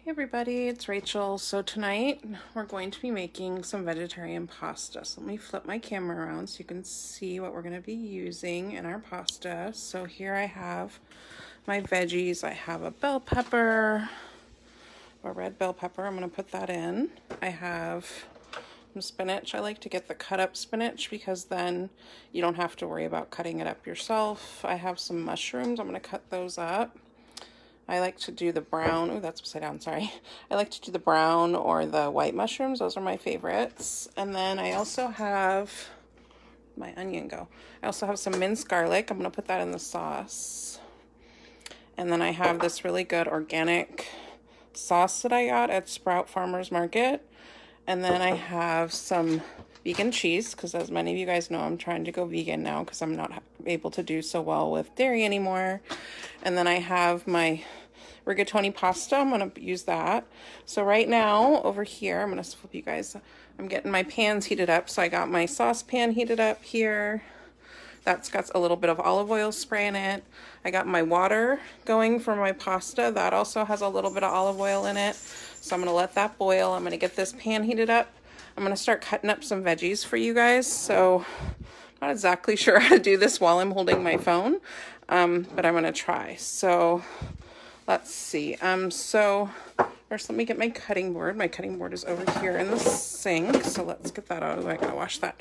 Hey everybody, it's Rachel. So tonight we're going to be making some vegetarian pasta. So let me flip my camera around so you can see what we're going to be using in our pasta. So here I have my veggies. I have a bell pepper, a red bell pepper. I'm going to put that in. I have some spinach. I like to get the cut up spinach because then you don't have to worry about cutting it up yourself. I have some mushrooms. I'm going to cut those up. I like to do the brown. Oh, that's upside down, sorry. I like to do the brown or the white mushrooms. Those are my favorites. And then I also have my onion go. I also have some minced garlic. I'm going to put that in the sauce. And then I have this really good organic sauce that I got at Sprout Farmers Market. And then I have some vegan cheese because, as many of you guys know, I'm trying to go vegan now because I'm not able to do so well with dairy anymore. And then I have my rigatoni pasta. I'm going to use that. So right now over here, I'm going to flip you guys. I'm getting my pans heated up. So I got my saucepan heated up here. That's got a little bit of olive oil spray in it. I got my water going for my pasta. That also has a little bit of olive oil in it. So I'm going to let that boil. I'm going to get this pan heated up. I'm going to start cutting up some veggies for you guys. So I'm not exactly sure how to do this while I'm holding my phone, but I'm going to try. So let's see. So first let me get my cutting board. My cutting board is over here in the sink. So let's get that out of the way. I got to wash that.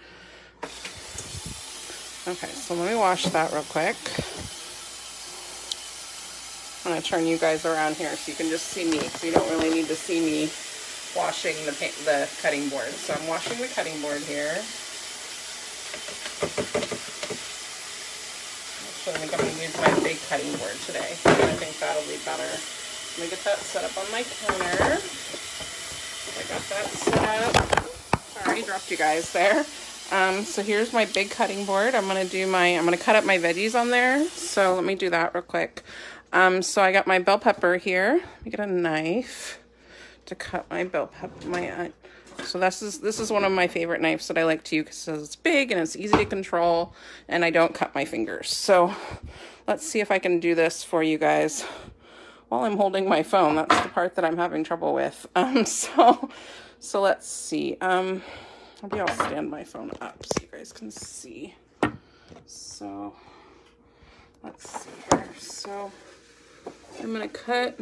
Okay, so let me wash that real quick. I'm going to turn you guys around here so you can just see me. So you don't really need to see me washing the cutting board. So I'm washing the cutting board here. So I think I'm going to use my big cutting board today. I think that'll be better. Let me get that set up on my counter. I got that set up. Sorry, dropped you guys there. So here's my big cutting board. I'm going to cut up my veggies on there. So let me do that real quick. So I got my bell pepper here. Let me get a knife to cut my bell pepper. So this is one of my favorite knives that I like to use because it's big and it's easy to control and I don't cut my fingers. So let's see if I can do this for you guys while I'm holding my phone. That's the part that I'm having trouble with. So let's see. Maybe I'll stand my phone up so you guys can see. So let's see here. So I'm going to cut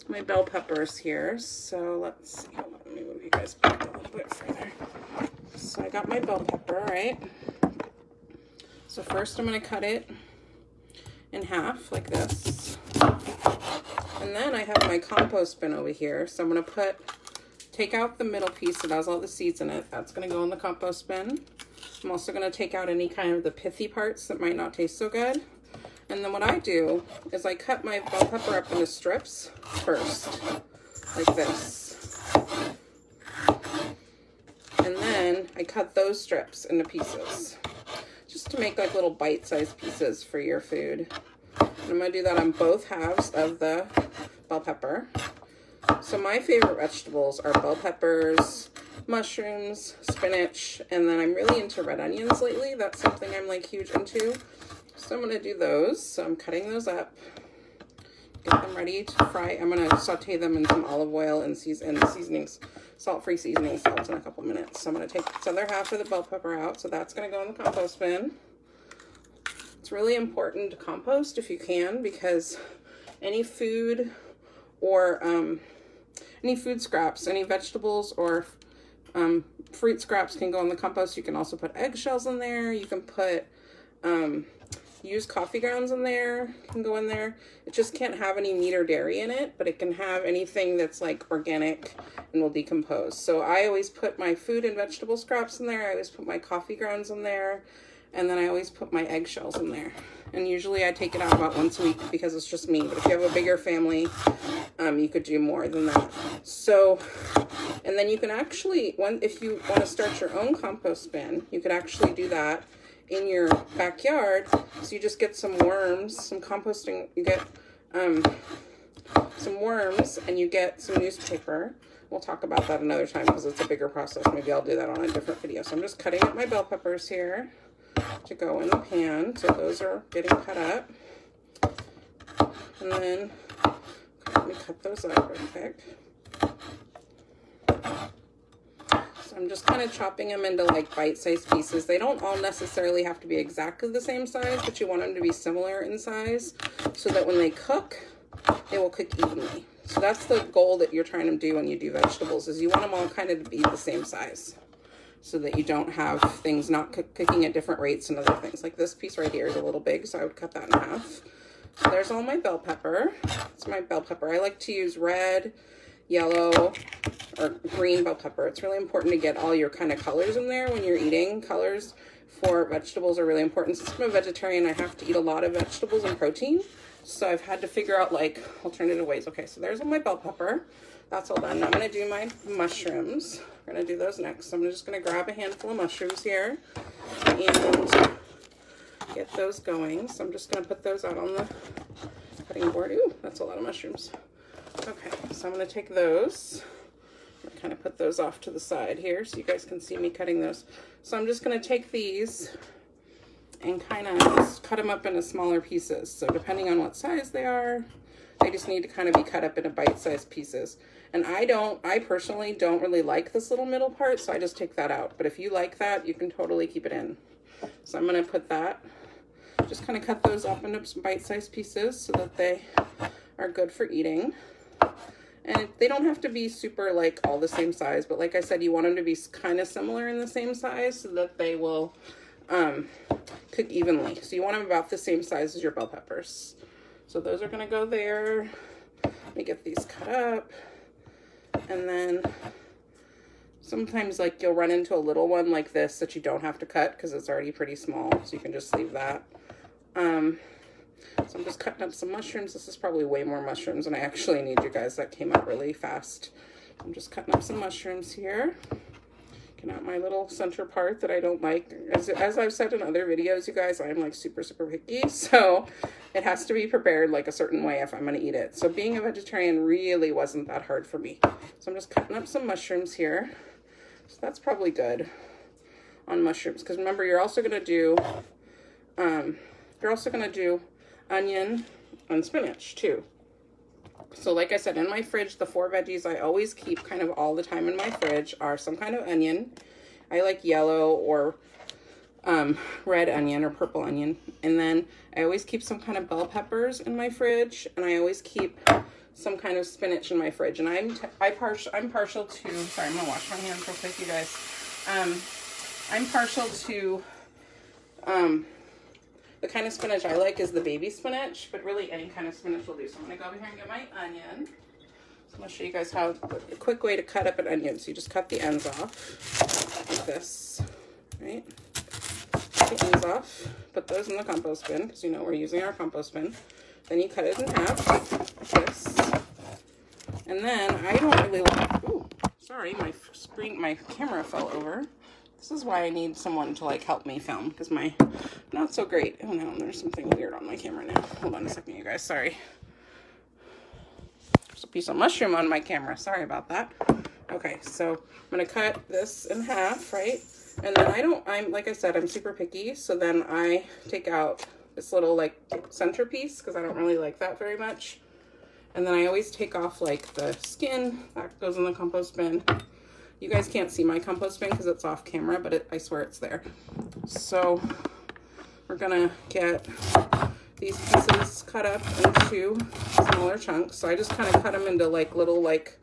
my bell peppers here. So let's see. Hold on, let me move you guys back a little bit further. So I got my bell pepper, right? So first I'm going to cut it in half like this. And then I have my compost bin over here. So I'm going to take out the middle piece that has all the seeds in it. That's going to go in the compost bin. I'm also going to take out any kind of the pithy parts that might not taste so good. And then what I do is I cut my bell pepper up into strips first, like this. And then I cut those strips into pieces, just to make like little bite-sized pieces for your food. And I'm going to do that on both halves of the bell pepper. So my favorite vegetables are bell peppers, mushrooms, spinach, and then I'm really into red onions lately. That's something I'm like huge into. So I'm going to do those. So I'm cutting those up, get them ready to fry. I'm going to saute them in some olive oil and seasonings, salt-free seasoning salts in a couple minutes. So I'm going to take this other half of the bell pepper out. So that's going to go in the compost bin. It's really important to compost if you can, because any food or any food scraps, any vegetables or fruit scraps can go in the compost. You can also put eggshells in there. You can put used coffee grounds in there, can go in there. It just can't have any meat or dairy in it, but it can have anything that's like organic and will decompose. So I always put my food and vegetable scraps in there. I always put my coffee grounds in there. And then I always put my eggshells in there. And usually I take it out about once a week because it's just me. But if you have a bigger family, you could do more than that. So, and then you can actually, if you want to start your own compost bin, you could actually do that in your backyard. So you just get some worms, some composting, you get some worms and you get some newspaper. We'll talk about that another time because it's a bigger process. Maybe I'll do that on a different video. So I'm just cutting up my bell peppers here to go in the pan. So those are getting cut up. And then let me cut those up real quick. So I'm just kind of chopping them into like bite-sized pieces. They don't all necessarily have to be exactly the same size, but you want them to be similar in size so that when they cook, they will cook evenly. So that's the goal that you're trying to do when you do vegetables, is you want them all kind of to be the same size so that you don't have things not cooking at different rates and other things. Like this piece right here is a little big, so I would cut that in half. So there's all my bell pepper. It's my bell pepper. I like to use red, yellow, or green bell pepper. It's really important to get all your kind of colors in there when you're eating. Colors for vegetables are really important. Since I'm a vegetarian, I have to eat a lot of vegetables and protein. So I've had to figure out like alternative ways. Okay, so there's all my bell pepper. That's all done. Now I'm gonna do my mushrooms. We're gonna do those next. So I'm just gonna grab a handful of mushrooms here and get those going. So I'm just gonna put those out on the cutting board. Ooh, that's a lot of mushrooms. Okay, so I'm gonna take those. I'm gonna kind of put those off to the side here so you guys can see me cutting those. So I'm just gonna take these and kind of just cut them up into smaller pieces. So depending on what size they are, they just need to kind of be cut up into bite-sized pieces. And I personally don't really like this little middle part, so I just take that out. But if you like that, you can totally keep it in. So I'm gonna put that, just kind of cut those up into some bite-sized pieces so that they are good for eating. And they don't have to be super like all the same size, but like I said, you want them to be kind of similar in the same size so that they will cook evenly. So you want them about the same size as your bell peppers. So those are gonna go there. Let me get these cut up. And then sometimes like you'll run into a little one like this that you don't have to cut because it's already pretty small. So you can just leave that. So I'm just cutting up some mushrooms. This is probably way more mushrooms than I actually need, you guys. That came out really fast. I'm just cutting up some mushrooms here. Out my little center part that I don't like. As I've said in other videos, you guys, I'm like super picky, so it has to be prepared like a certain way if I'm going to eat it. So being a vegetarian really wasn't that hard for me. So I'm just cutting up some mushrooms here. So that's probably good on mushrooms, because remember, you're also going to do onion and spinach too. So like I said, in my fridge, the 4 veggies I always keep kind of all the time in my fridge are some kind of onion. I like yellow or red onion or purple onion. And then I always keep some kind of bell peppers in my fridge. And I always keep some kind of spinach in my fridge. And I'm partial to, sorry, I'm going to wash my hands real quick, you guys. I'm partial to, the kind of spinach I like is the baby spinach, but really any kind of spinach will do. So I'm going to go over here and get my onion. So I'm going to show you guys how a quick way to cut up an onion. So you just cut the ends off like this, right? Cut the ends off, put those in the compost bin because you know we're using our compost bin. Then you cut it in half like this. And then I don't really like, ooh, sorry, my camera fell over. This is why I need someone to like help me film, because my not so great. Oh no, there's something weird on my camera now. Hold on a second, you guys. Sorry. There's a piece of mushroom on my camera. Sorry about that. Okay, so I'm gonna cut this in half, right? And then I'm like I said, I'm super picky. So then I take out this little like centerpiece because I don't really like that very much. And then I always take off like the skin that goes in the compost bin. You guys can't see my compost bin because it's off camera, but I swear it's there. So we're gonna get these pieces cut up into smaller chunks. So I just kind of cut them into like little like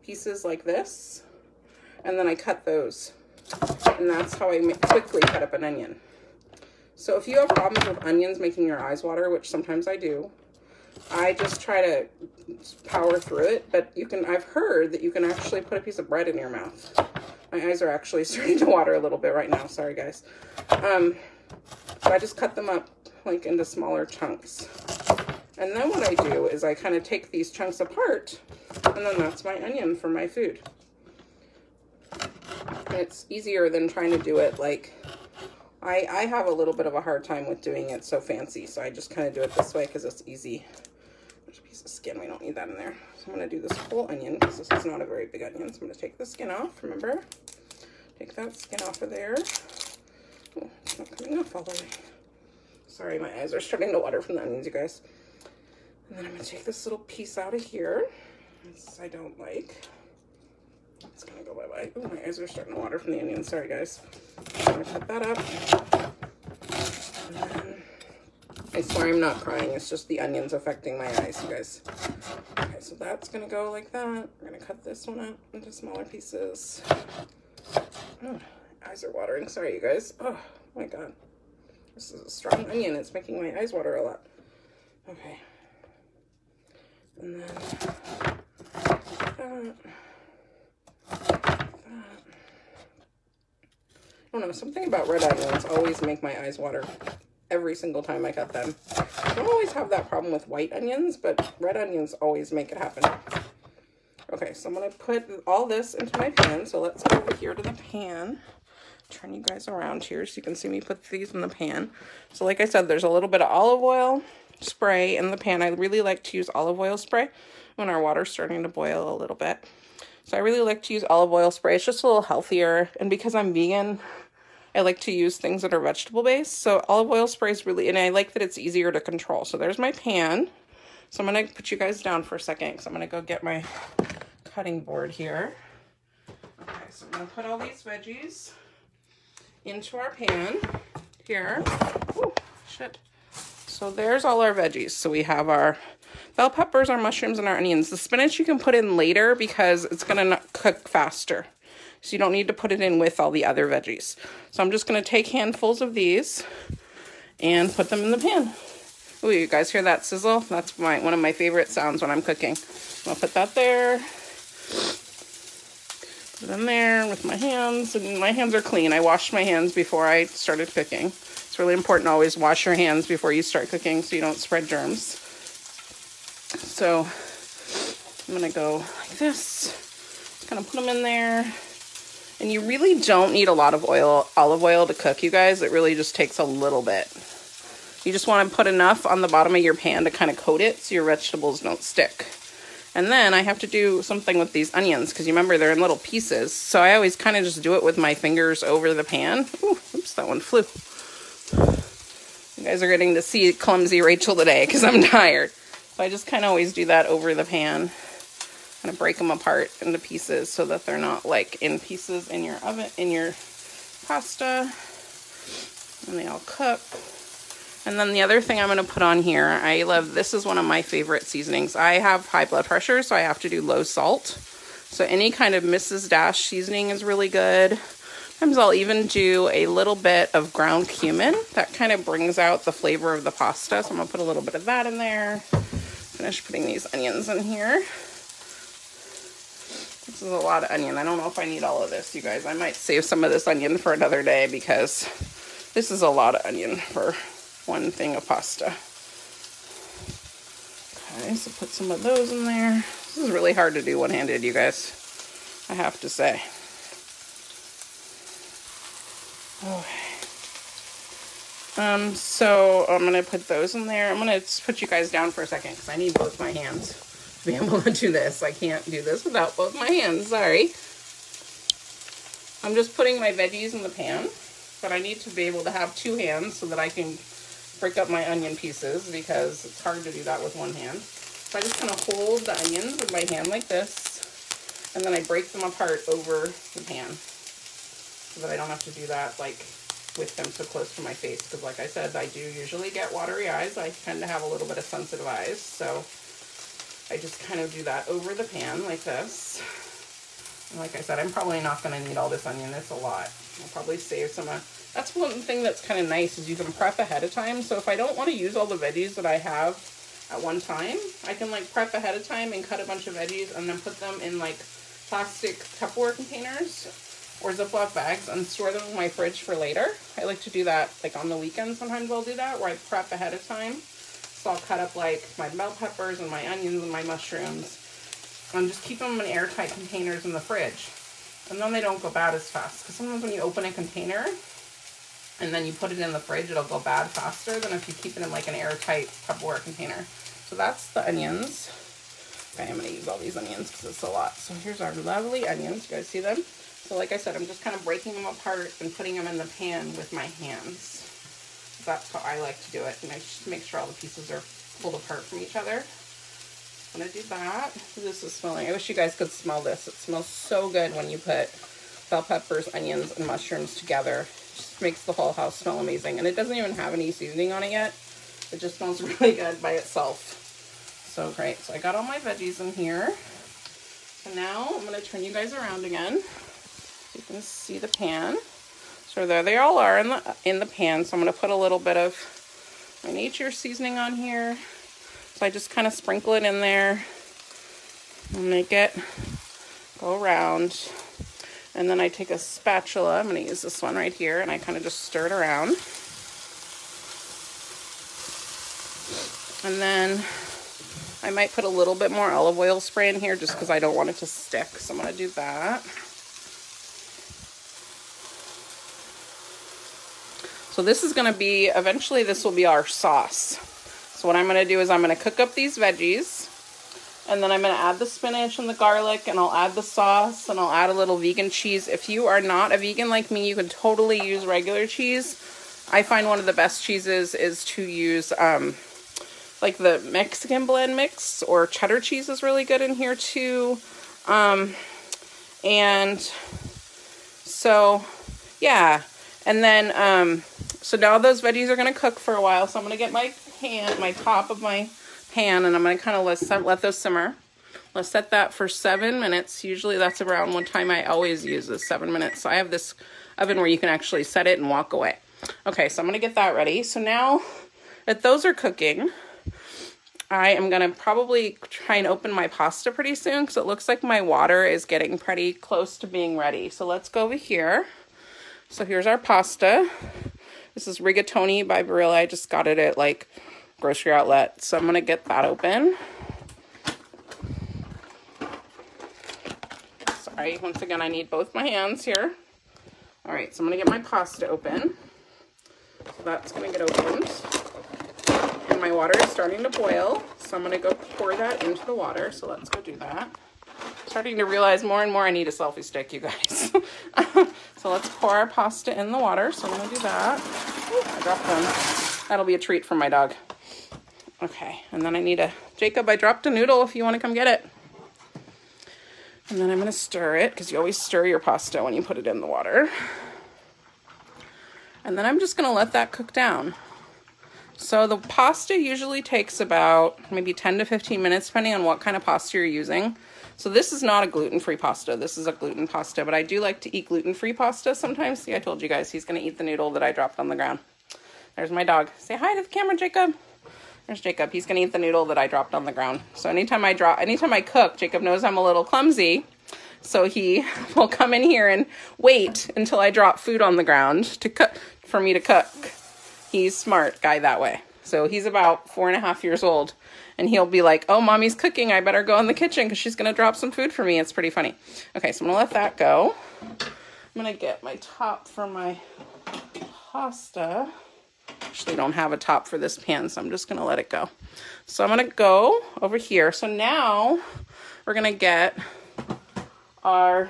pieces like this. And then I cut those. And that's how I quickly cut up an onion. So if you have problems with onions making your eyes water, which sometimes I do, I just try to power through it, but I've heard that you can actually put a piece of bread in your mouth. My eyes are actually starting to water a little bit right now. Sorry, guys. So I just cut them up like into smaller chunks. And then what I do is I kind of take these chunks apart, and then that's my onion for my food. It's easier than trying to do it like, I have a little bit of a hard time with doing it so fancy, so I just kind of do it this way because it's easy. There's a piece of skin, we don't need that in there. So I'm going to do this whole onion because this is not a very big onion. So I'm going to take the skin off, remember? Take that skin off of there. Oh, it's not coming off all the way. Sorry, my eyes are starting to water from the onions, you guys. And then I'm gonna take this little piece out of here. This I don't like. It's gonna go bye-bye. Oh, my eyes are starting to water from the onions. Sorry, guys. I'm gonna cut that up. And then, I swear I'm not crying. It's just the onions affecting my eyes, you guys. Okay, so that's gonna go like that. We're gonna cut this one up into smaller pieces. Oh, eyes are watering. Sorry, you guys. Oh my God. This is a strong onion. It's making my eyes water a lot. Okay. And then that. I don't know, something about red onions always make my eyes water every single time I cut them. I don't always have that problem with white onions, but red onions always make it happen. Okay, so I'm going to put all this into my pan. So let's go over here to the pan. Turn you guys around here so you can see me put these in the pan. So like I said, there's a little bit of olive oil spray in the pan. I really like to use olive oil spray when our water's starting to boil a little bit. So I really like to use olive oil spray. It's just a little healthier. And because I'm vegan, I like to use things that are vegetable based. So olive oil spray is really, and I like that it's easier to control. So there's my pan. So I'm going to put you guys down for a second because I'm going to go get my cutting board here. Okay, so I'm going to put all these veggies into our pan here. Ooh, shit. So there's all our veggies. So we have our bell peppers, our mushrooms, and our onions. The spinach you can put in later because it's going to cook faster. So you don't need to put it in with all the other veggies. So I'm just going to take handfuls of these and put them in the pan. Ooh, you guys hear that sizzle? That's one of my favorite sounds when I'm cooking. I'll put that there. Put it in there with my hands. And my hands are clean. I washed my hands before I started cooking. It's really important to always wash your hands before you start cooking so you don't spread germs. So I'm going to go like this. Just going to put them in there. And you really don't need a lot of olive oil to cook, you guys. It really just takes a little bit. You just want to put enough on the bottom of your pan to kind of coat it so your vegetables don't stick. And then I have to do something with these onions because you remember they're in little pieces. So I always kind of just do it with my fingers over the pan. Ooh, oops, that one flew. You guys are getting to see clumsy Rachel today because I'm tired. So I just kind of always do that over the pan. Kind of break them apart into pieces so that they're not like in pieces in your oven, in your pasta. And they all cook. And then the other thing I'm going to put on here, I love, this is one of my favorite seasonings. I have high blood pressure, so I have to do low salt. So any kind of Mrs. Dash seasoning is really good. Sometimes I'll even do a little bit of ground cumin. That kind of brings out the flavor of the pasta. So I'm going to put a little bit of that in there. Finish putting these onions in here. This is a lot of onion. I don't know if I need all of this, you guys. I might save some of this onion for another day because this is a lot of onion for one thing of pasta. Okay, so put some of those in there. This is really hard to do one-handed, you guys. I have to say. Okay. So I'm going to put those in there. I'm going to put you guys down for a second because I need both my hands to be able to do this. I can't do this without both my hands. Sorry. I'm just putting my veggies in the pan, but I need to be able to have two hands so that I can break up my onion pieces because it's hard to do that with one hand. So I just kind of hold the onions with my hand like this, and then I break them apart over the pan so that I don't have to do that like with them so close to my face because like I said, I do usually get watery eyes. I tend to have a little bit of sensitive eyes, so I just kind of do that over the pan like this. And like I said, I'm probably not going to need all this onion. It's a lot. I'll probably save some that's one thing that's kind of nice is you can prep ahead of time. So if I don't want to use all the veggies that I have at one time, I can like prep ahead of time and cut a bunch of veggies and then put them in like plastic Tupperware containers or Ziploc bags and store them in my fridge for later. I like to do that like on the weekend. Sometimes I'll do that where I prep ahead of time. So I'll cut up like my bell peppers and my onions and my mushrooms and just keep them in airtight containers in the fridge. And then they don't go bad as fast. Because sometimes when you open a container and then you put it in the fridge, it'll go bad faster than if you keep it in like an airtight Tupperware container. So that's the onions. Okay, I'm going to use all these onions because it's a lot. So here's our lovely onions. You guys see them? So like I said, I'm just kind of breaking them apart and putting them in the pan with my hands. That's how I like to do it. And I just make sure all the pieces are pulled apart from each other. I'm gonna do that. This is smelling, I wish you guys could smell this. It smells so good when you put bell peppers, onions, and mushrooms together. It just makes the whole house smell amazing. And it doesn't even have any seasoning on it yet. It just smells really good by itself. So great. So I got all my veggies in here. So now I'm gonna turn you guys around again. So you can see the pan. So there they all are in the pan. So I'm gonna put a little bit of my nature seasoning on here. So I just kind of sprinkle it in there and make it go around. And then I take a spatula, I'm going to use this one right here, and I kind of just stir it around. And then I might put a little bit more olive oil spray in here just because I don't want it to stick. So I'm going to do that. So this is going to be, eventually this will be our sauce. So what I'm going to do is I'm going to cook up these veggies, and then I'm going to add the spinach and the garlic, and I'll add the sauce, and I'll add a little vegan cheese. If you are not a vegan like me, you can totally use regular cheese. I find one of the best cheeses is to use like the Mexican blend mix, or cheddar cheese is really good in here too. And so yeah, and then so now those veggies are going to cook for a while. So I'm going to get my top of my pan, and I'm going to kind of let those simmer. Let's set that for 7 minutes. Usually that's around what time I always use is 7 minutes. So I have this oven where you can actually set it and walk away. Okay, so I'm going to get that ready. So now that those are cooking, I am going to probably try and open my pasta pretty soon because it looks like my water is getting pretty close to being ready. So let's go over here. So here's our pasta. This is rigatoni by Barilla. I just got it at like grocery outlet. So I'm going to get that open. Sorry, once again, I need both my hands here. All right, so I'm going to get my pasta open. So that's going to get opened. And my water is starting to boil. So I'm going to go pour that into the water. So let's go do that. Starting to realize more and more I need a selfie stick, you guys. So let's pour our pasta in the water. So I'm going to do that. Ooh, I dropped them. That'll be a treat for my dog. Okay, and then I need Jacob, I dropped a noodle if you want to come get it. And then I'm going to stir it, because you always stir your pasta when you put it in the water. And then I'm just going to let that cook down. So the pasta usually takes about maybe 10 to 15 minutes, depending on what kind of pasta you're using. So this is not a gluten-free pasta. This is a gluten pasta, but I do like to eat gluten-free pasta sometimes. See, I told you guys he's going to eat the noodle that I dropped on the ground. There's my dog. Say hi to the camera, Jacob. There's Jacob. He's going to eat the noodle that I dropped on the ground. So anytime I cook, Jacob knows I'm a little clumsy. So he will come in here and wait until I drop food on the ground to cook, for me to cook. He's smart guy that way. So he's about 4.5 years old. And he'll be like, oh, mommy's cooking. I better go in the kitchen because she's going to drop some food for me. It's pretty funny. Okay, so I'm going to let that go. I'm going to get my top for my pasta. Actually, don't have a top for this pan, so I'm just going to let it go. So I'm going to go over here. So now we're going to get so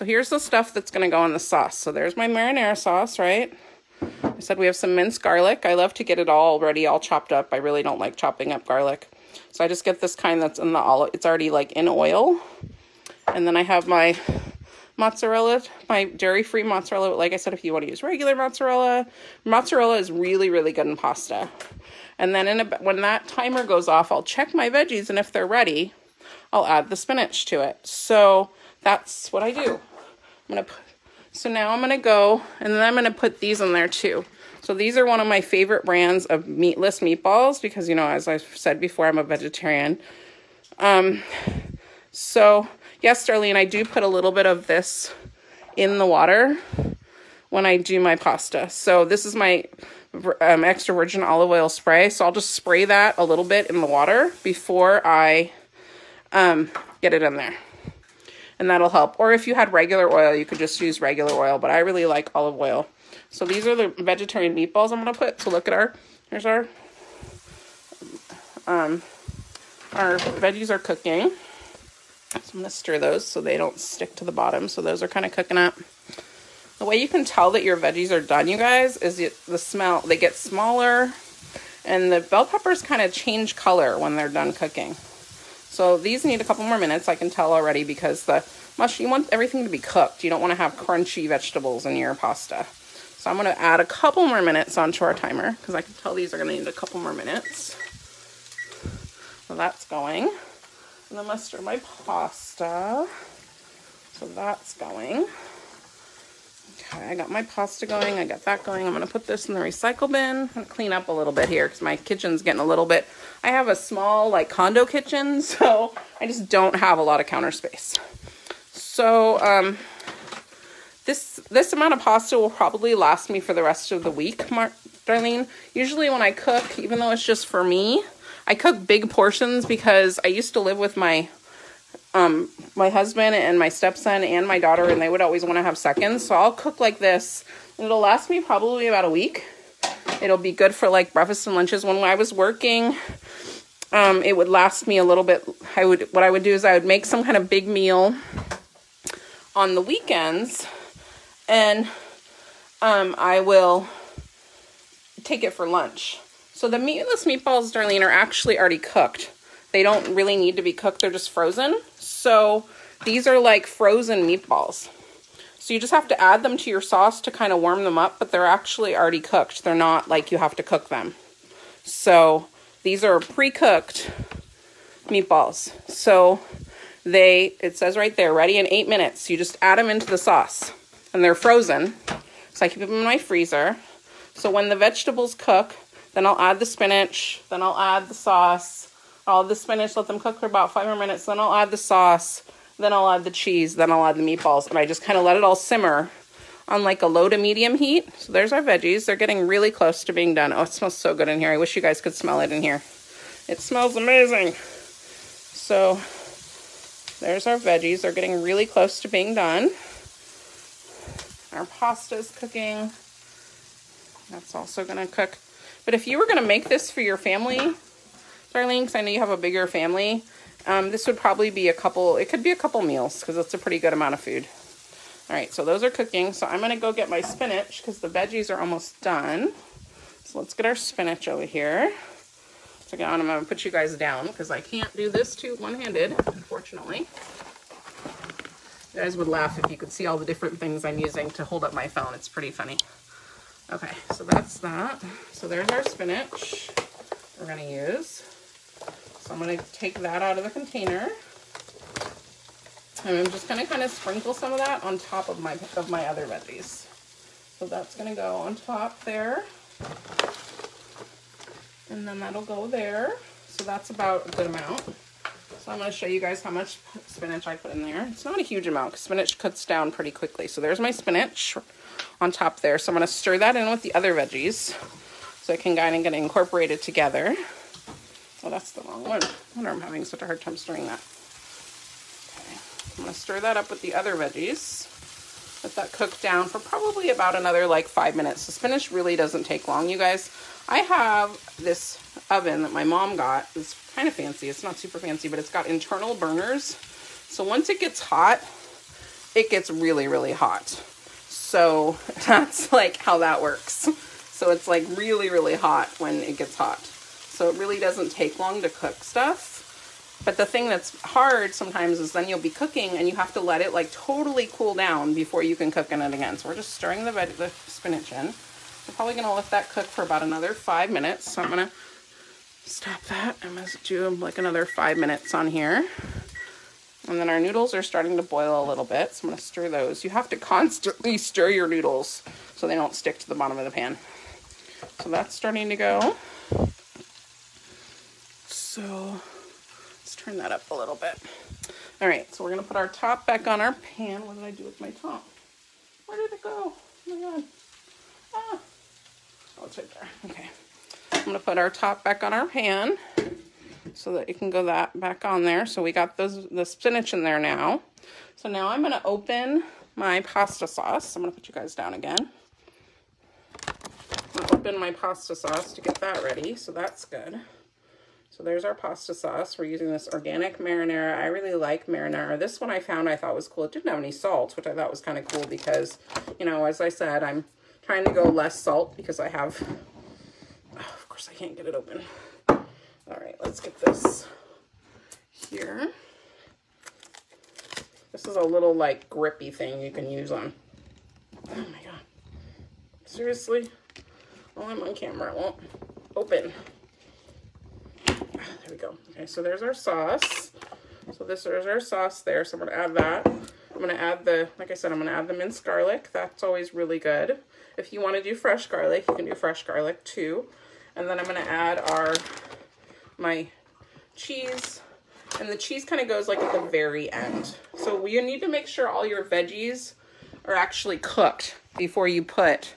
here's the stuff that's going to go in the sauce. So there's my marinara sauce, right? I said we have some minced garlic. I love to get it all chopped up. I really don't like chopping up garlic. So I just get this kind that's in the olive. It's already like in oil. And then I have my mozzarella, my dairy-free mozzarella. Like I said, if you want to use regular mozzarella is really, really good in pasta. And then when that timer goes off, I'll check my veggies, and if they're ready, I'll add the spinach to it. So that's what I do. So now I'm going to go, and then I'm going to put these in there too. So these are one of my favorite brands of meatless meatballs because, you know, as I've said before, I'm a vegetarian. So yes, Darlene, I do put a little bit of this in the water when I do my pasta. So this is my extra virgin olive oil spray. So I'll just spray that a little bit in the water before I get it in there. And that'll help. Or if you had regular oil, you could just use regular oil. But I really like olive oil. So these are the vegetarian meatballs I'm going to put. So look at here's our veggies are cooking. So I'm going to stir those so they don't stick to the bottom. So those are kind of cooking up. The way you can tell that your veggies are done, you guys, is the smell. They get smaller. And the bell peppers kind of change color when they're done cooking. So these need a couple more minutes, I can tell already, because you want everything to be cooked. You don't want to have crunchy vegetables in your pasta. So I'm going to add a couple more minutes onto our timer, because I can tell these are going to need a couple more minutes. So that's going. And then I'm going to stir my pasta. So that's going. Okay, I got my pasta going. I got that going. I'm going to put this in the recycle bin. I'm going to clean up a little bit here because my kitchen's getting a little bit... I have a small, like, condo kitchen, so I just don't have a lot of counter space. So, this amount of pasta will probably last me for the rest of the week, Darlene. Usually when I cook, even though it's just for me, I cook big portions because I used to live with my husband and my stepson and my daughter, and they would always want to have seconds. So I'll cook like this, and it'll last me probably about a week. It'll be good for like breakfast and lunches. When I was working, it would last me a little bit. What I would do is I would make some kind of big meal on the weekends, and I will take it for lunch. So the meatless meatballs, Darlene, are actually already cooked. They don't really need to be cooked. They're just frozen. So these are like frozen meatballs. So you just have to add them to your sauce to kind of warm them up, but they're actually already cooked. They're not like you have to cook them. So these are pre-cooked meatballs. So it says right there, ready in 8 minutes. You just add them into the sauce, and they're frozen. So I keep them in my freezer. So when the vegetables cook, then I'll add the spinach, then I'll add the sauce. I'll add the spinach, let them cook for about 5 more minutes, then I'll add the sauce, then I'll add the cheese, then I'll add the meatballs, and I just kind of let it all simmer on like a low to medium heat. So there's our veggies. They're getting really close to being done. Oh, it smells so good in here. I wish you guys could smell it in here. It smells amazing. So there's our veggies. They're getting really close to being done. Our pasta is cooking. That's also going to cook. But if you were going to make this for your family, Darlene, because I know you have a bigger family, this would probably be it could be a couple meals, because it's a pretty good amount of food. All right, so those are cooking. So I'm going to go get my spinach, because the veggies are almost done. So let's get our spinach over here. So again, I'm going to put you guys down, because I can't do this too one-handed, unfortunately. You guys would laugh if you could see all the different things I'm using to hold up my phone. It's pretty funny. Okay, so that's that. So there's our spinach we're going to use. So I'm going to take that out of the container. And I'm just going to kind of sprinkle some of that on top of my other veggies. So that's going to go on top there. And then that'll go there. So that's about a good amount. So I'm going to show you guys how much spinach I put in there. It's not a huge amount, because spinach cooks down pretty quickly. So there's my spinach on top there. So I'm going to stir that in with the other veggies, so it can kind of get incorporated together. Oh, that's the wrong one. I wonder I'm having such a hard time stirring that. Okay. I'm going to stir that up with the other veggies. Let that cook down for probably about another like 5 minutes. The spinach really doesn't take long, you guys. I have this oven that my mom got. It's kind of fancy. It's not super fancy, but it's got internal burners. So once it gets hot, it gets really, really hot. So that's like how that works. So it's like really, really hot when it gets hot. So it really doesn't take long to cook stuff. But the thing that's hard sometimes is then you'll be cooking and you have to let it like totally cool down before you can cook in it again. So we're just stirring the spinach in. We're probably going to let that cook for about another 5 minutes. So I'm going to stop that. I'm going to do like another 5 minutes on here. And then our noodles are starting to boil a little bit. So I'm going to stir those. You have to constantly stir your noodles so they don't stick to the bottom of the pan. So that's starting to go. So let's turn that up a little bit. All right, so we're going to put our top back on our pan. What did I do with my top? Where did it go? Oh my God. Ah. Oh, it's right there. Okay. I'm going to put our top back on our pan so that you can go that back on there. So we got the spinach in there now. So now I'm going to open my pasta sauce. I'm going to put you guys down again. I'm going to open my pasta sauce to get that ready. So that's good. So there's our pasta sauce. We're using this organic marinara. I really like marinara. This one I found I thought was cool. It didn't have any salt, which I thought was kind of cool because, you know, as I said, I'm trying to go less salt because I have, oh, of course I can't get it open. All right, let's get this here. This is a little like grippy thing you can use on. Oh my god. Seriously? While I'm on camera, it won't open. There we go. Okay, so there's our sauce. So there's our sauce there. So I'm gonna add that. I'm gonna add the, like I said, I'm gonna add the minced garlic. That's always really good. If you want to do fresh garlic, you can do fresh garlic too. And then I'm gonna add my cheese. And the cheese kind of goes like at the very end. So you need to make sure all your veggies are actually cooked before you put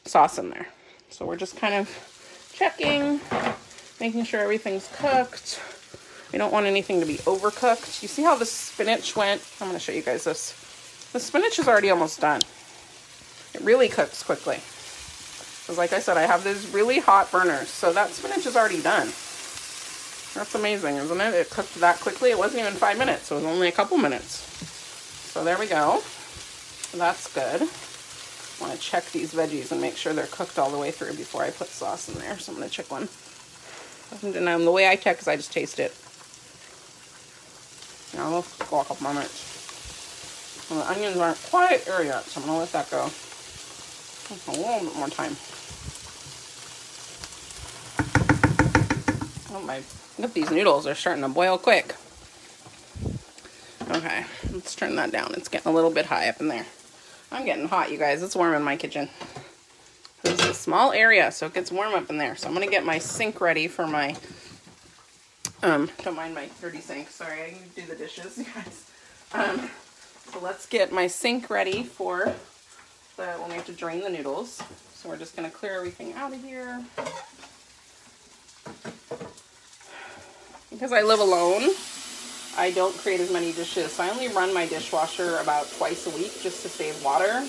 sauce in there. So we're just kind of checking, making sure everything's cooked. We don't want anything to be overcooked. You see how the spinach went? I'm going to show you guys this. The spinach is already almost done. It really cooks quickly. Because like I said, I have these really hot burners. So that spinach is already done. That's amazing, isn't it? It cooked that quickly. It wasn't even 5 minutes. It was only a couple minutes. So there we go. That's good. I want to check these veggies and make sure they're cooked all the way through before I put sauce in there. So I'm going to check one. And the way I check is I just taste it. Now we'll go a couple more minutes. And the onions aren't quite there yet, so I'm going to let that go. A little bit more time. Oh my, look at these noodles. They're starting to boil quick. Okay, let's turn that down. It's getting a little bit high up in there. I'm getting hot, you guys. It's warm in my kitchen. This is a small area, so it gets warm up in there. So I'm going to get my sink ready for my, don't mind my dirty sink. Sorry, I can do the dishes, you guys. So let's get my sink ready for when we have to drain the noodles. So we're just going to clear everything out of here. Because I live alone, I don't create as many dishes. So I only run my dishwasher about twice a week just to save water.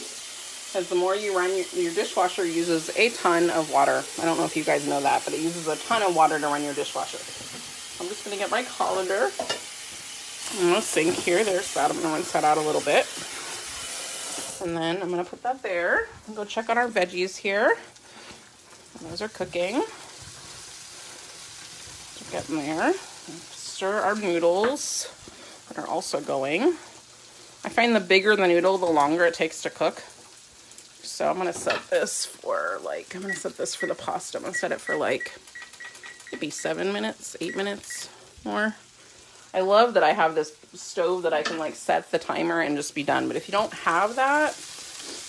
Because the more you run, your dishwasher uses a ton of water. I don't know if you guys know that, but it uses a ton of water to run your dishwasher. I'm just going to get my colander. I'm going to sink here. There's that. I'm going to rinse that out a little bit. And then I'm going to put that there. And go check on our veggies here. And those are cooking. So get in there. Stir our noodles that are also going. I find the bigger the noodle, the longer it takes to cook. So I'm going to set this for the pasta. I'm going to set it for like maybe 7 minutes, 8 minutes more. I love that I have this stove that I can like set the timer and just be done. But if you don't have that,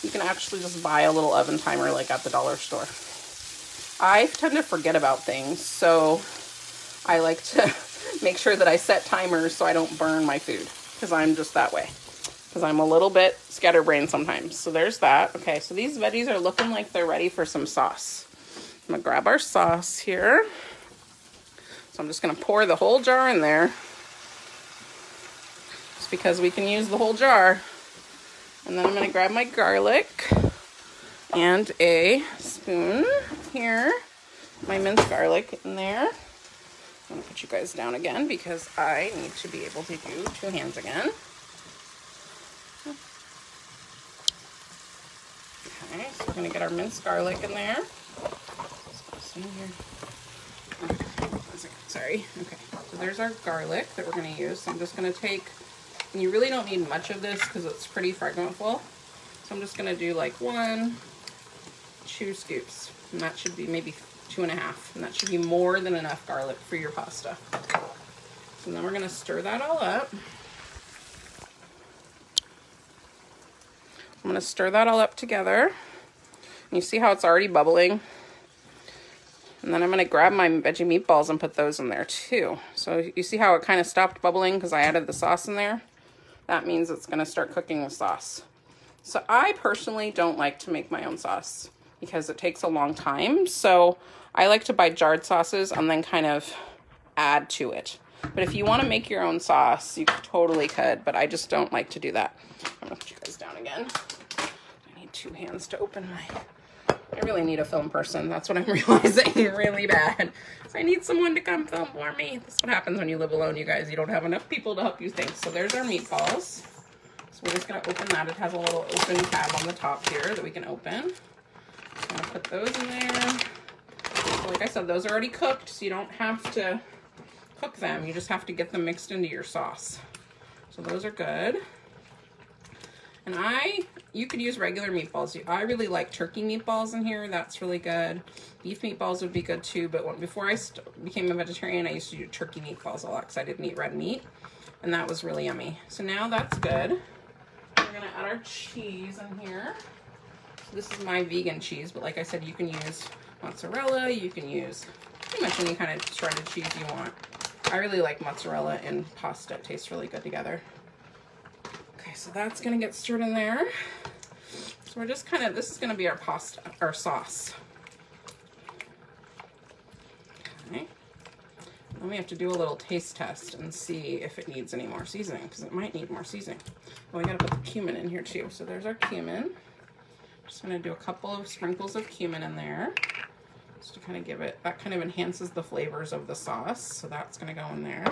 you can actually just buy a little oven timer like at the dollar store. I tend to forget about things, so I like to make sure that I set timers so I don't burn my food, because I'm just that way. Because I'm a little bit scatterbrained sometimes. So there's that. Okay, so these veggies are looking like they're ready for some sauce. I'm gonna grab our sauce here. So I'm just gonna pour the whole jar in there. Just because we can use the whole jar. And then I'm gonna grab my garlic and a spoon here. My minced garlic in there. I'm gonna put you guys down again because I need to be able to do two hands again. Okay, so we're going to get our minced garlic in there. Sorry. Okay, so there's our garlic that we're going to use. So I'm just going to take, and you really don't need much of this because it's pretty fragmentful. So I'm just going to do like 1, 2 scoops. And that should be maybe 2.5. And that should be more than enough garlic for your pasta. So then we're going to stir that all up. I'm going to stir that all up together. And you see how it's already bubbling? And then I'm going to grab my veggie meatballs and put those in there too. So you see how it kind of stopped bubbling because I added the sauce in there? That means it's going to start cooking the sauce. So I personally don't like to make my own sauce because it takes a long time. So I like to buy jarred sauces and then kind of add to it. But if you want to make your own sauce, you totally could, but I just don't like to do that. I'm going to put you guys down again. I need 2 hands to open I really need a film person. That's what I'm realizing really bad. So I need someone to come film for me. That's what happens when you live alone, you guys. You don't have enough people to help you think. So there's our meatballs. So we're just going to open that. It has a little open tab on the top here that we can open. So I'm going to put those in there. So like I said, those are already cooked, so you don't have to cook them. You just have to get them mixed into your sauce. So those are good. And you could use regular meatballs. I really like turkey meatballs in here. That's really good. Beef meatballs would be good too, but before I became a vegetarian, I used to do turkey meatballs a lot because I didn't eat red meat, and that was really yummy. So now that's good. We're gonna add our cheese in here. So this is my vegan cheese, but like I said, you can use mozzarella, you can use pretty much any kind of shredded cheese you want. I really like mozzarella and pasta. It tastes really good together. Okay, so that's gonna get stirred in there. So we're just kind of, this is gonna be our pasta, our sauce. Okay. Then we have to do a little taste test and see if it needs any more seasoning, because it might need more seasoning. Oh, we gotta put the cumin in here too. So there's our cumin. Just gonna do a couple of sprinkles of cumin in there, just to kind of give it, that kind of enhances the flavors of the sauce. So that's gonna go in there.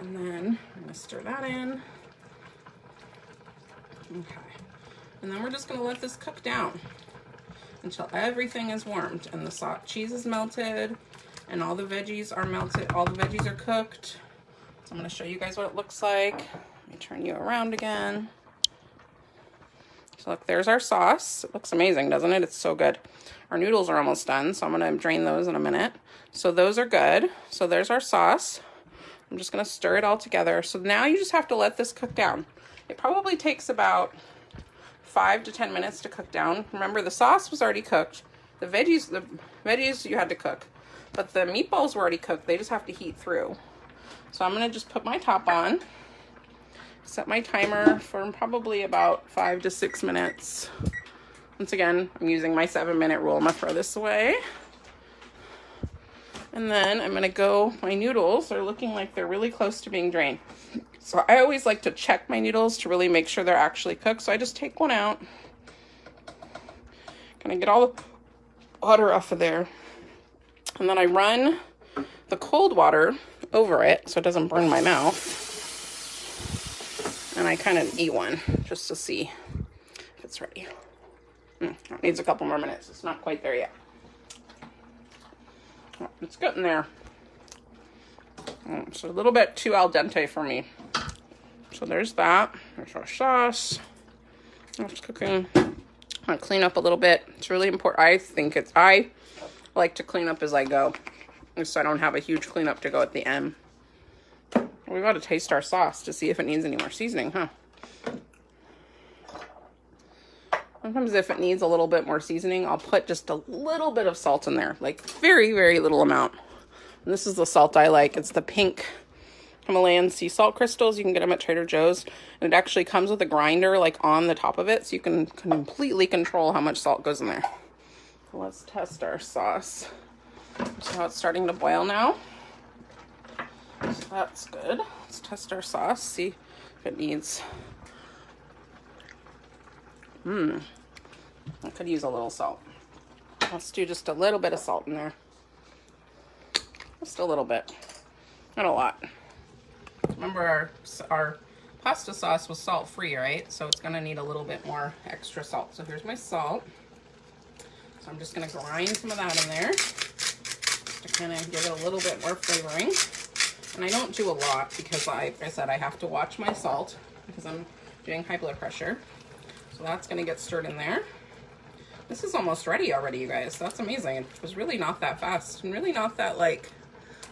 And then I'm gonna stir that in. Okay, and then we're just going to let this cook down until everything is warmed and the cheese is melted and all the veggies are melted, all the veggies are cooked. So I'm going to show you guys what it looks like. Let me turn you around again. So look, there's our sauce. It looks amazing, doesn't it? It's so good. Our noodles are almost done, so I'm going to drain those in a minute. So those are good. So there's our sauce. I'm just going to stir it all together. So now you just have to let this cook down. It probably takes about 5 to 10 minutes to cook down. Remember, the sauce was already cooked. The veggies you had to cook, but the meatballs were already cooked. They just have to heat through. So I'm gonna just put my top on, set my timer for probably about 5 to 6 minutes. Once again, I'm using my 7-minute rule. I'm gonna throw this away. And then I'm gonna go, my noodles are looking like they're really close to being drained. So I always like to check my noodles to really make sure they're actually cooked. So I just take one out. Gonna get all the water off of there. And then I run the cold water over it so it doesn't burn my mouth. And I kind of eat one just to see if it's ready. It needs a couple more minutes. It's not quite there yet. Oh, it's getting there. So a little bit too al dente for me. So there's that. There's our sauce. It's cooking. I'm gonna clean up a little bit. It's really important. I like to clean up as I go, so I don't have a huge cleanup to go at the end. We gotta taste our sauce to see if it needs any more seasoning, huh? Sometimes if it needs a little bit more seasoning, I'll put just a little bit of salt in there, like very, very little amount. And this is the salt I like. It's the pink Himalayan sea salt crystals. You can get them at Trader Joe's, and it actually comes with a grinder like on the top of it, so you can completely control how much salt goes in there. So let's test our sauce. So it's starting to boil now. So that's good. Let's test our sauce, see if it needs. I could use a little salt. Let's do just a little bit of salt in there. Just a little bit, not a lot. Remember our pasta sauce was salt-free, right? So it's gonna need a little bit more extra salt. So here's my salt. So I'm just gonna grind some of that in there to kind of give it a little bit more flavoring. And I don't do a lot because, like I said, I have to watch my salt because I'm doing high blood pressure. So that's gonna get stirred in there. This is almost ready already, you guys. That's amazing. It was really not that fast and really not that like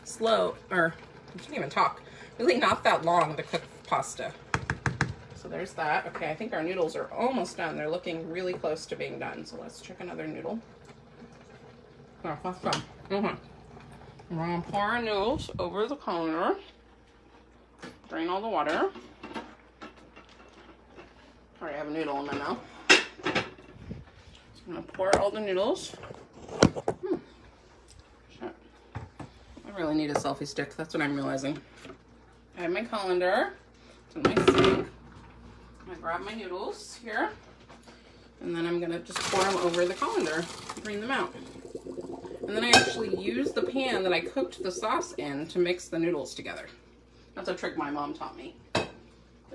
slow, or I can't even talk. Really not that long to cook pasta. So there's that. Okay, I think our noodles are almost done. They're looking really close to being done. So let's check another noodle. Oh, that's done. We're gonna pour our noodles over the counter. Drain all the water. Alright, I have a noodle in my mouth. So I'm gonna pour all the noodles. Shit. I really need a selfie stick. That's what I'm realizing. I have my colander. It's in my sink. I'm gonna grab my noodles here, and then I'm gonna just pour them over the colander, drain them out. And then I actually use the pan that I cooked the sauce in to mix the noodles together. That's a trick my mom taught me. That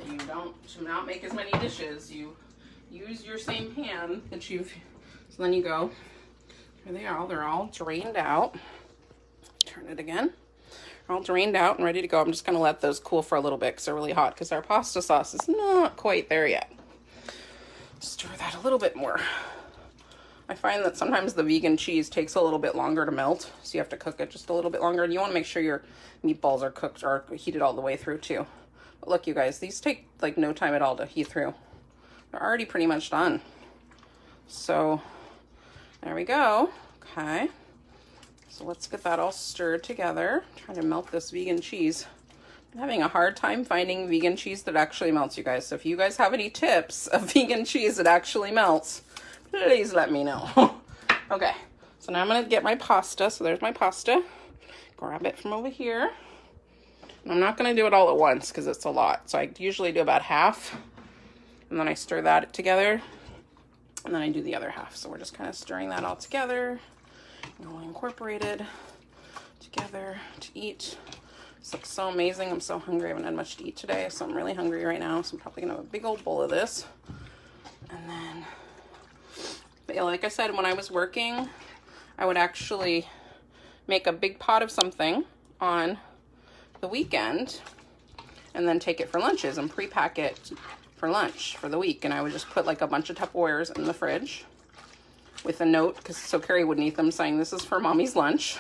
you don't, to not make as many dishes, you use your same pan that you've, so then you go, here they are, they're all drained out. Turn it again. all drained out and ready to go. I'm just gonna let those cool for a little bit because they're really hot, because our pasta sauce is not quite there yet. Stir that a little bit more. I find that sometimes the vegan cheese takes a little bit longer to melt, so you have to cook it just a little bit longer, and you want to make sure your meatballs are cooked or heated all the way through too. But look, you guys, these take like no time at all to heat through. They're already pretty much done. So there we go. Okay. So let's get that all stirred together. Trying to melt this vegan cheese. I'm having a hard time finding vegan cheese that actually melts, you guys. So if you guys have any tips of vegan cheese that actually melts, please let me know. Okay, so now I'm gonna get my pasta. So there's my pasta. Grab it from over here. And I'm not gonna do it all at once because it's a lot. So I usually do about half, and then I stir that together, and then I do the other half. So we're just kind of stirring that all together. All incorporated together to eat. This looks so amazing. I'm so hungry. I haven't had much to eat today, so I'm really hungry right now. So I'm probably gonna have a big old bowl of this. And then, but yeah, like I said, when I was working, I would actually make a big pot of something on the weekend and then take it for lunches and pre-pack it for lunch for the week. And I would just put like a bunch of Tupperwares in the fridge with a note, because so Carrie wouldn't eat them, saying this is for mommy's lunch,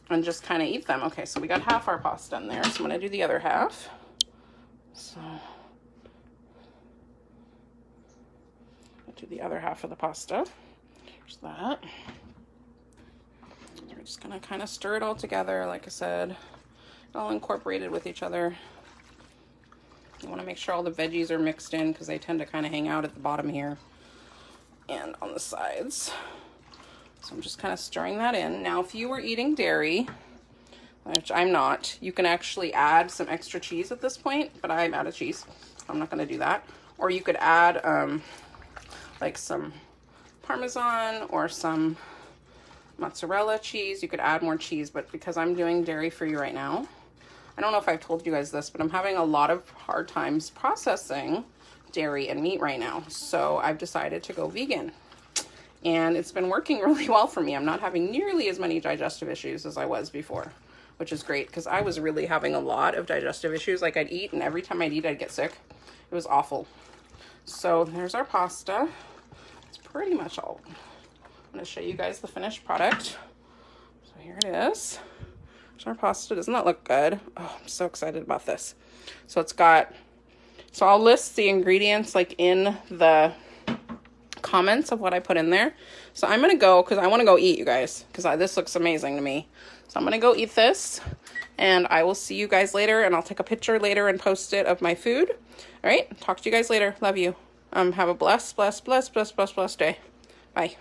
and just kind of eat them. Okay, so we got half our pasta in there, so I'm gonna do the other half. So I'll do the other half of the pasta. There's that. So we're just gonna kind of stir it all together, like I said, all incorporated with each other. You want to make sure all the veggies are mixed in, because they tend to kind of hang out at the bottom here and on the sides. So I'm just kind of stirring that in. Now, if you were eating dairy, which I'm not, you can actually add some extra cheese at this point, but I'm out of cheese. I'm not going to do that. Or you could add like some Parmesan or some mozzarella cheese. You could add more cheese, but because I'm doing dairy free right now, I don't know if I've told you guys this, but I'm having a lot of hard times processing dairy and meat right now. So I've decided to go vegan. And it's been working really well for me. I'm not having nearly as many digestive issues as I was before, which is great, because I was really having a lot of digestive issues. Like, I'd eat, and every time I'd eat, I'd get sick. It was awful. So there's our pasta. It's pretty much all. I'm going to show you guys the finished product. So here it is. There's our pasta. Doesn't that look good? Oh, I'm so excited about this. So it's got, so I'll list the ingredients like in the comments of what I put in there. So I'm going to go, because I want to go eat, you guys, because this looks amazing to me. So I'm going to go eat this, and I will see you guys later, and I'll take a picture later and post it of my food. All right. Talk to you guys later. Love you. Have a blessed day. Bye.